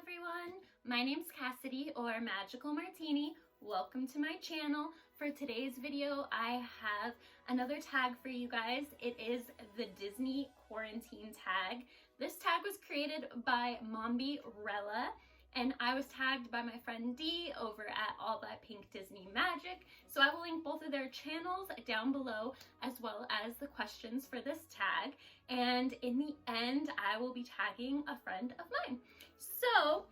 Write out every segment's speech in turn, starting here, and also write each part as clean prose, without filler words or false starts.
everyone, my name's Cassidy or Magical Martini. Welcome to my channel. For today's video, I have another tag for you guys. It is the Disney quarantine tag. This tag was created by Mombi Rella, and I was tagged by my friend Dee over at All That Pink Disney Magic. So I will link both of their channels down below, as well as the questions for this tag. And in the end, I will be tagging a friend of mine. So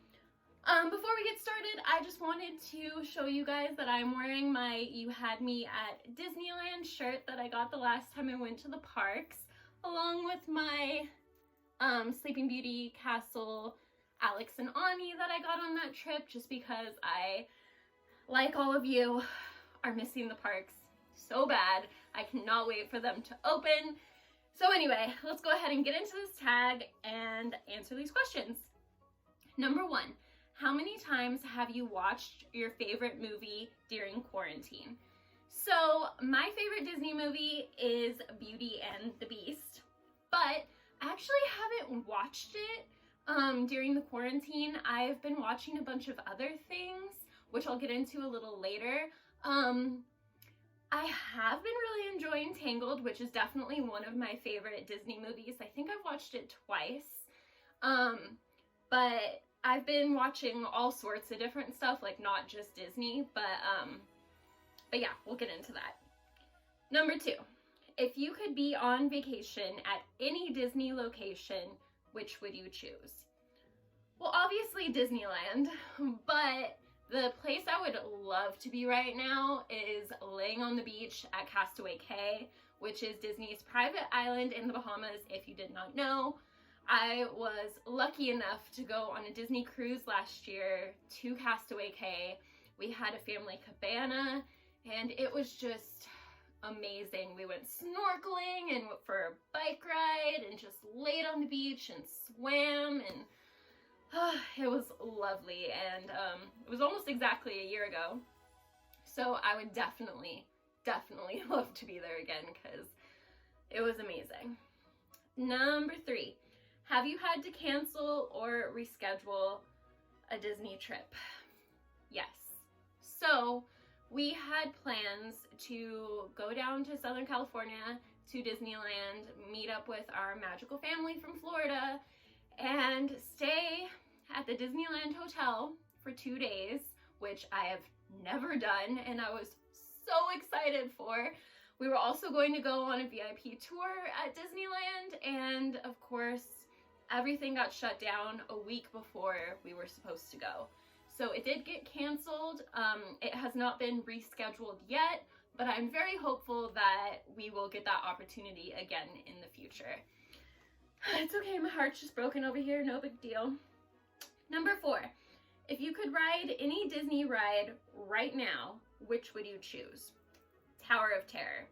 before we get started, I just wanted to show you guys that I'm wearing my You Had Me at Disneyland shirt that I got the last time I went to the parks, along with my Sleeping Beauty Castle Alex and Ani that I got on that trip, just because I, like all of you, are missing the parks so bad. I cannot wait for them to open. So anyway, let's go ahead and get into this tag and answer these questions. Number 1, how many times have you watched your favorite movie during quarantine? So my favorite Disney movie is Beauty and the Beast, but I actually haven't watched it during the quarantine. I've been watching a bunch of other things, which I'll get into a little later. I have been really enjoying Tangled, which is definitely one of my favorite Disney movies. I think I've watched it twice. But I've been watching all sorts of different stuff, like not just Disney, but yeah, we'll get into that. Number 2, if you could be on vacation at any Disney location, which would you choose? Well, obviously Disneyland, but the place I would love to be right now is laying on the beach at Castaway Cay, which is Disney's private island in the Bahamas, if you did not know. I was lucky enough to go on a Disney cruise last year to Castaway Cay. We had a family cabana, and it was just amazing. We went snorkeling and went for a bike ride and just laid on the beach and swam, and it was lovely. And it was almost exactly a year ago, so I would definitely love to be there again because it was amazing. Number 3, have you had to cancel or reschedule a Disney trip? Yes. So we had plans to go down to Southern California to Disneyland, meet up with our magical family from Florida, and stay at the Disneyland Hotel for 2 days, which I have never done and I was so excited for. We were also going to go on a VIP tour at Disneyland, and of course, everything got shut down a week before we were supposed to go. So it did get canceled. It has not been rescheduled yet, but I'm very hopeful that we will get that opportunity again in the future. It's okay, my heart's just broken over here, no big deal. Number 4, if you could ride any Disney ride right now, which would you choose? Tower of Terror.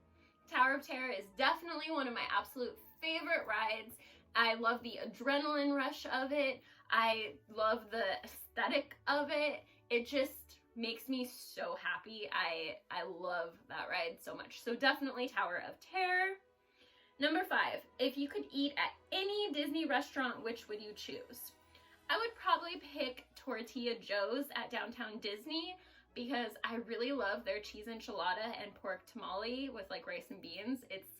Tower of Terror is definitely one of my absolute favorite rides. I love the adrenaline rush of it. I love the aesthetic of it. It just makes me so happy. I love that ride so much. So definitely Tower of Terror. Number 5, if you could eat at any Disney restaurant, which would you choose? I would probably pick Tortilla Joe's at Downtown Disney because I really love their cheese enchilada and pork tamale with like rice and beans. It's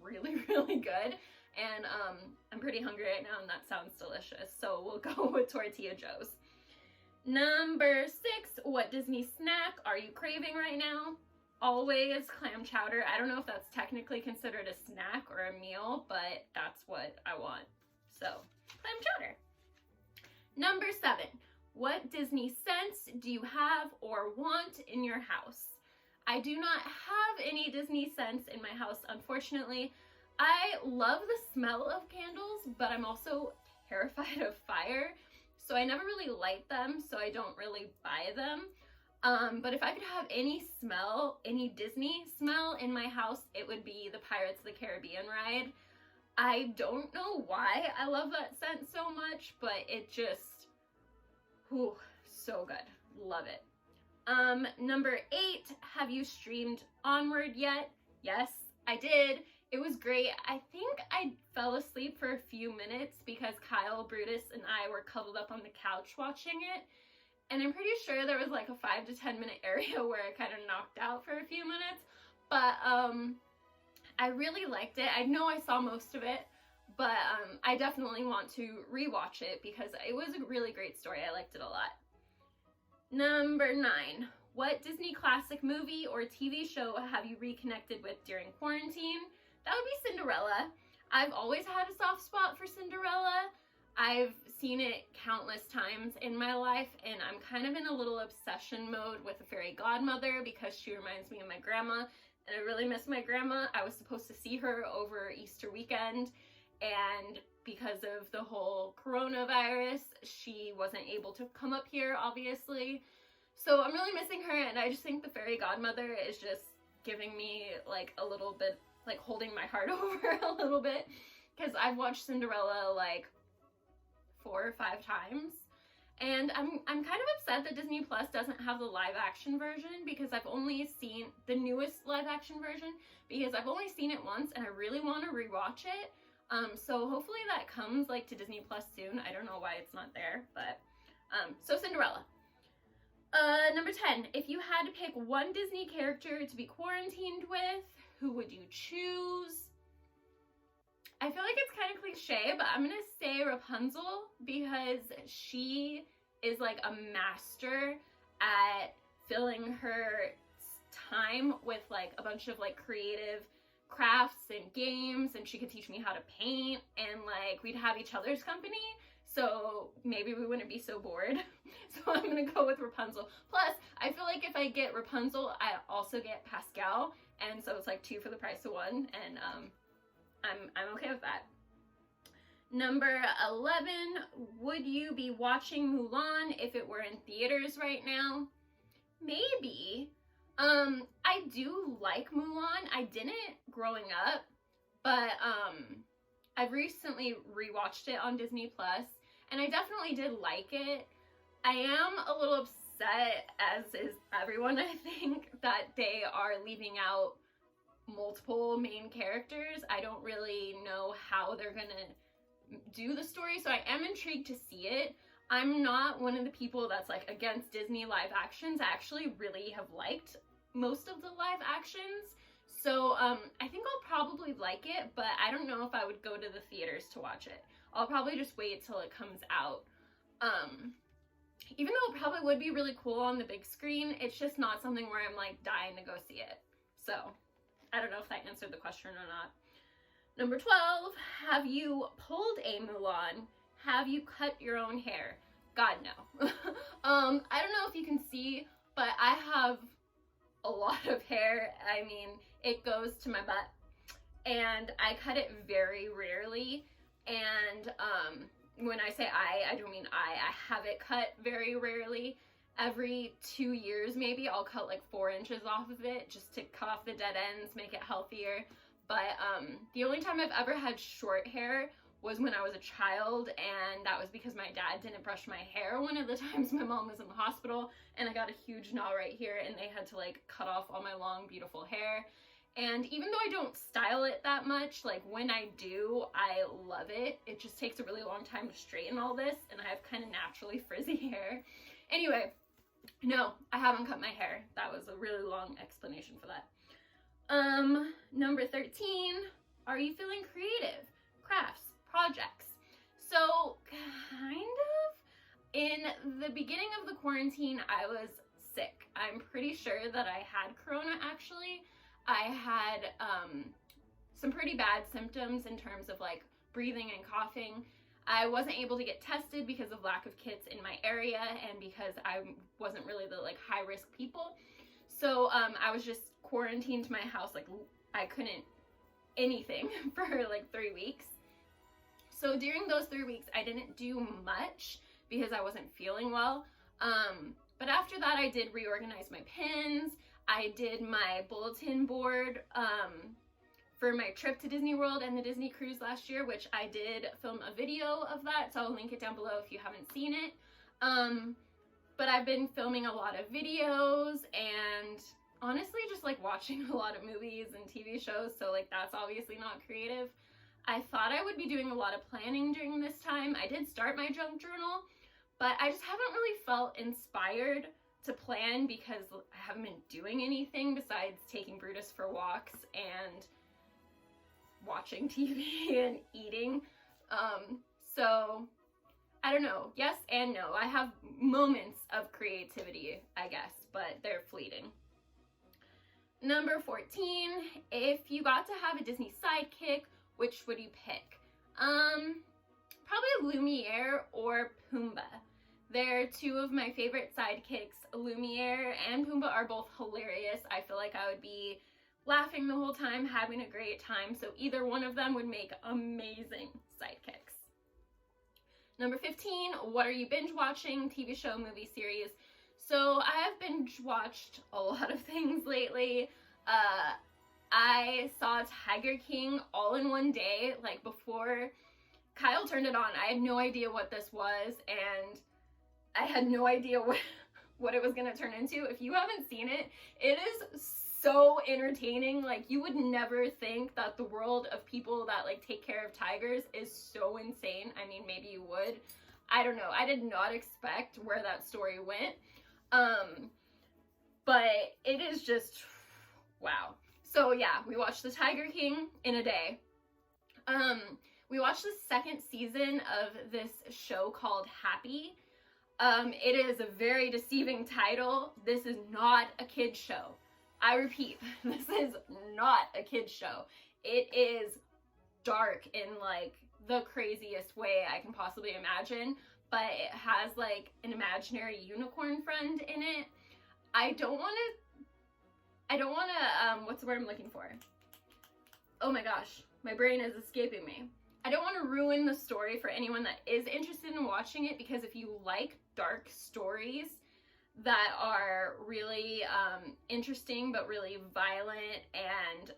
really good, and I'm pretty hungry right now and that sounds delicious, so we'll go with Tortilla Joe's. Number 6, what Disney snack are you craving right now? Always clam chowder. I don't know if that's technically considered a snack or a meal, but that's what I want, so clam chowder. Number 7, what Disney scents do you have or want in your house? I do not have any Disney scents in my house, unfortunately. I love the smell of candles, but I'm also terrified of fire, so I never really light them, so I don't really buy them. But if I could have any smell, any Disney smell in my house, it would be the Pirates of the Caribbean ride. I don't know why I love that scent so much, but it just, whew, so good. Love it. Number 8, have you streamed Onward yet? Yes, I did. It was great. I think I fell asleep for a few minutes because Kyle, Brutus, and I were cuddled up on the couch watching it. And I'm pretty sure there was like a 5 to 10 minute area where I kind of knocked out for a few minutes. But I really liked it. I know I saw most of it, but I definitely want to rewatch it because it was a really great story. I liked it a lot. Number 9. What Disney classic movie or TV show have you reconnected with during quarantine? That would be Cinderella. I've always had a soft spot for Cinderella. I've seen it countless times in my life, and I'm kind of in a little obsession mode with a fairy godmother because she reminds me of my grandma, and I really miss my grandma. I was supposed to see her over Easter weekend, and because of the whole coronavirus, she wasn't able to come up here, obviously. So I'm really missing her, and I just think the fairy godmother is just giving me like a little bit, like holding my heart over a little bit, because I've watched Cinderella like 4 or 5 times, and I'm kind of upset that Disney Plus doesn't have the live action version, because I've only seen the newest live action version, because I've only seen it once and I really want to rewatch it. So hopefully that comes like to Disney Plus soon. I don't know why it's not there, but so Cinderella. Number 10, if you had to pick one Disney character to be quarantined with, who would you choose? I feel like it's kind of cliche, but I'm gonna say Rapunzel, because she is like a master at filling her time with like a bunch of like creative crafts and games, and she could teach me how to paint, and like we'd have each other's company, so maybe we wouldn't be so bored. So I'm gonna go with Rapunzel. Plus, I feel like if I get Rapunzel, I also get Pascal, and so it's like 2 for the price of 1, and I'm okay with that. Number 11, would you be watching Mulan if it were in theaters right now? Maybe. I do like Mulan. I didn't growing up, but I've recently rewatched it on Disney Plus, and I definitely did like it. I am a little upset, as is everyone, I think, that they are leaving out multiple main characters. I don't really know how they're gonna do the story, so I am intrigued to see it. I'm not one of the people that's like against Disney live actions. I actually really have liked most of the live actions, so I think I'll probably like it, but I don't know if I would go to the theaters to watch it. I'll probably just wait till it comes out. Even though it probably would be really cool on the big screen, it's just not something where I'm like dying to go see it. So I don't know if that answered the question or not. Number 12, have you pulled a Mulan? Have you cut your own hair? God, no. I don't know if you can see, but I have a lot of hair. I mean, it goes to my butt, and I cut it very rarely. And when I say I don't mean I have it cut very rarely. Every 2 years, maybe, I'll cut like 4 inches off of it just to cut off the dead ends, make it healthier. But the only time I've ever had short hair was when I was a child, and that was because my dad didn't brush my hair one of the times my mom was in the hospital, and I got a huge knot right here, and they had to like cut off all my long, beautiful hair. And even though I don't style it that much, like when I do, I love it. It just takes a really long time to straighten all this, and I have kind of naturally frizzy hair. Anyway, no, I haven't cut my hair. That was a really long explanation for that. Number 13, are you feeling creative? Crafts, projects. So, kind of. In the beginning of the quarantine, I was sick. I'm pretty sure that I had corona, actually. I had some pretty bad symptoms in terms of like breathing and coughing. I wasn't able to get tested because of lack of kits in my area, and because I wasn't really the like high risk people. So I was just quarantined to my house. Like I couldn't anything for like 3 weeks. So during those 3 weeks, I didn't do much because I wasn't feeling well. But after that, I did reorganize my pins. I did my bulletin board for my trip to Disneyworld and the Disney cruise last year, which I did film a video of that, so I'll link it down below if you haven't seen it. But I've been filming a lot of videos, and honestly just like watching a lot of movies and TV shows, so like that's obviously not creative. I thought I would be doing a lot of planning during this time. I did start my junk journal, but I just haven't really felt inspired to plan because I haven't been doing anything besides taking Brutus for walks and watching TV and eating. So I don't know, yes and no. I have moments of creativity, I guess, but they're fleeting. Number 14, if you got to have a Disney sidekick, which would you pick? Probably Lumiere or Pumbaa. They're two of my favorite sidekicks. Lumiere and Pumbaa are both hilarious. I feel like I would be laughing the whole time, having a great time, so either one of them would make amazing sidekicks. Number 15, what are you binge watching? TV show, movie, series. So I have binge watched a lot of things lately. I saw Tiger King all in one day. Like before Kyle turned it on, I had no idea what this was, and I had no idea what it was going to turn into. If you haven't seen it, it is so entertaining. Like, you would never think that the world of people that like take care of tigers is so insane. I mean, maybe you would. I don't know. I did not expect where that story went. But it is just wow. So yeah, we watched the Tiger King in a day. We watched the second season of this show called Happy. It is a very deceiving title. This is not a kid's show. I repeat, this is not a kid's show. It is dark in like the craziest way I can possibly imagine, but it has like an imaginary unicorn friend in it. I don't want to, what's the word I'm looking for? Oh my gosh, my brain is escaping me. I don't want to ruin the story for anyone that is interested in watching it, because if you like dark stories that are really interesting but really violent and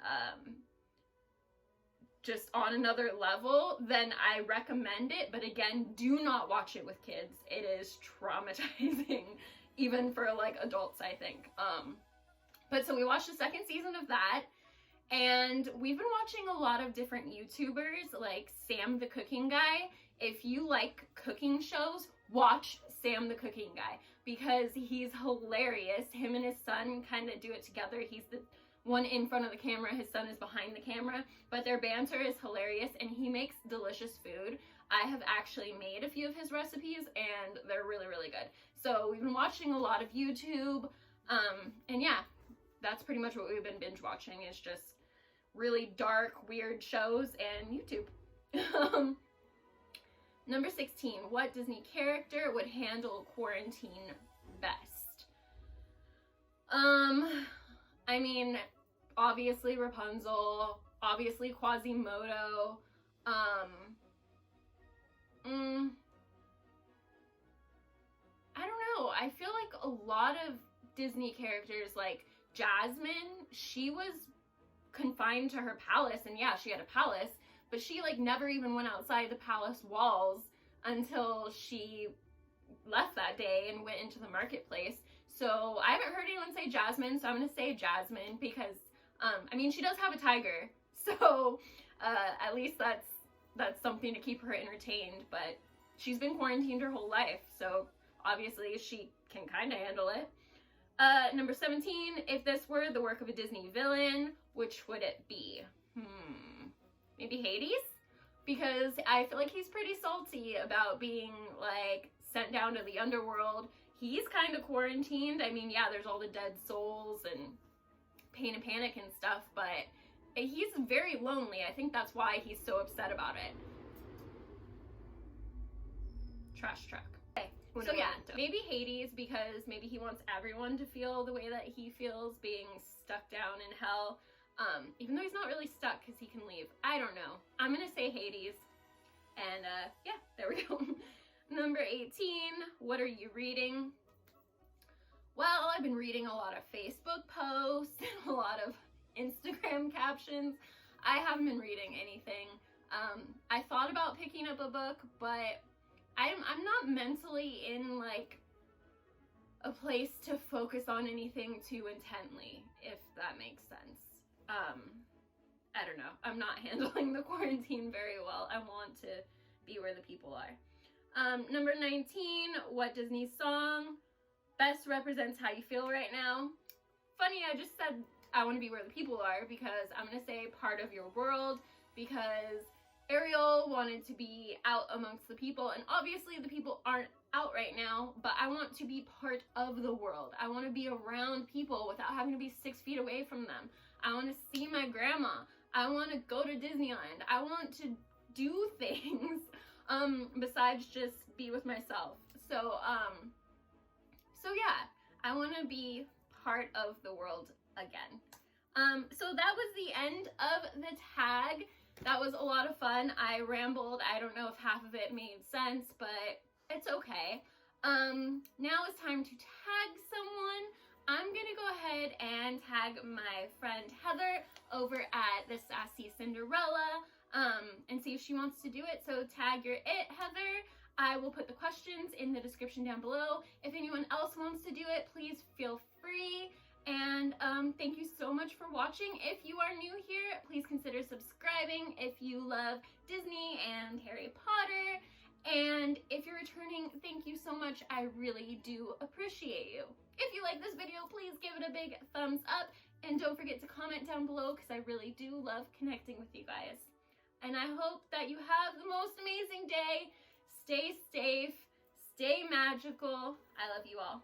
just on another level, then I recommend it. But again, do not watch it with kids. It is traumatizing, even for like adults, I think. But so we watched the second season of that, and we've been watching a lot of different YouTubers like Sam the Cooking Guy. If you like cooking shows, watch Sam the Cooking Guy, because he's hilarious. Him and his son kind of do it together. He's the one in front of the camera, his son is behind the camera, but their banter is hilarious, and he makes delicious food. I have actually made a few of his recipes, and they're really, really good. So we've been watching a lot of YouTube, and yeah, that's pretty much what we've been binge watching, is just really dark, weird shows and YouTube. Number 16, what Disney character would handle quarantine best? I mean, obviously Rapunzel, obviously Quasimodo. I don't know. I feel like a lot of Disney characters, like Jasmine, she was confined to her palace, and yeah, she had a palace, but she like never even went outside the palace walls until she left that day and went into the marketplace. So I haven't heard anyone say Jasmine, so I'm gonna say Jasmine, because I mean, she does have a tiger, so at least that's something to keep her entertained. But she's been quarantined her whole life, so obviously she can kind of handle it. Number 17, if this were the work of a Disney villain, which would it be? Maybe Hades? Because I feel like he's pretty salty about being like sent down to the underworld. He's kind of quarantined. I mean, yeah, there's all the dead souls and pain and panic and stuff, but he's very lonely. I think that's why he's so upset about it. Trash truck. Okay. So yeah, maybe Hades, because maybe he wants everyone to feel the way that he feels being stuck down in hell. Even though he's not really stuck because he can leave. I don't know. I'm gonna say Hades. And yeah, there we go. Number 18, what are you reading? Well, I've been reading a lot of Facebook posts and a lot of Instagram captions. I haven't been reading anything. I thought about picking up a book, but I'm not mentally in like a place to focus on anything too intently, if that makes sense. I don't know. I'm not handling the quarantine very well. I want to be where the people are. Number 19, what Disney song best represents how you feel right now? Funny, I just said I want to be where the people are because I'm going to say part of your world, because Ariel wanted to be out amongst the people, and obviously the people aren't out right now, but I want to be part of the world. I want to be around people without having to be 6 feet away from them. I want to see my grandma. I want to go to Disneyland. I want to do things besides just be with myself. So yeah, I want to be part of the world again. So that was the end of the tag. That was a lot of fun. I rambled. I don't know if half of it made sense, but it's okay. Now it's time to tag someone. I'm gonna go ahead and tag my friend Heather over at the Sassy Cinderella and see if she wants to do it. So tag your it, Heather. I will put the questions in the description down below. If anyone else wants to do it, please feel free. And thank you so much for watching. If you are new here, please consider subscribing if you love Disney and Harry Potter. And if you're returning, thank you so much. I really do appreciate you. If you like this video, please give it a big thumbs up. And don't forget to comment down below because I really do love connecting with you guys. And I hope that you have the most amazing day. Stay safe, stay magical. I love you all.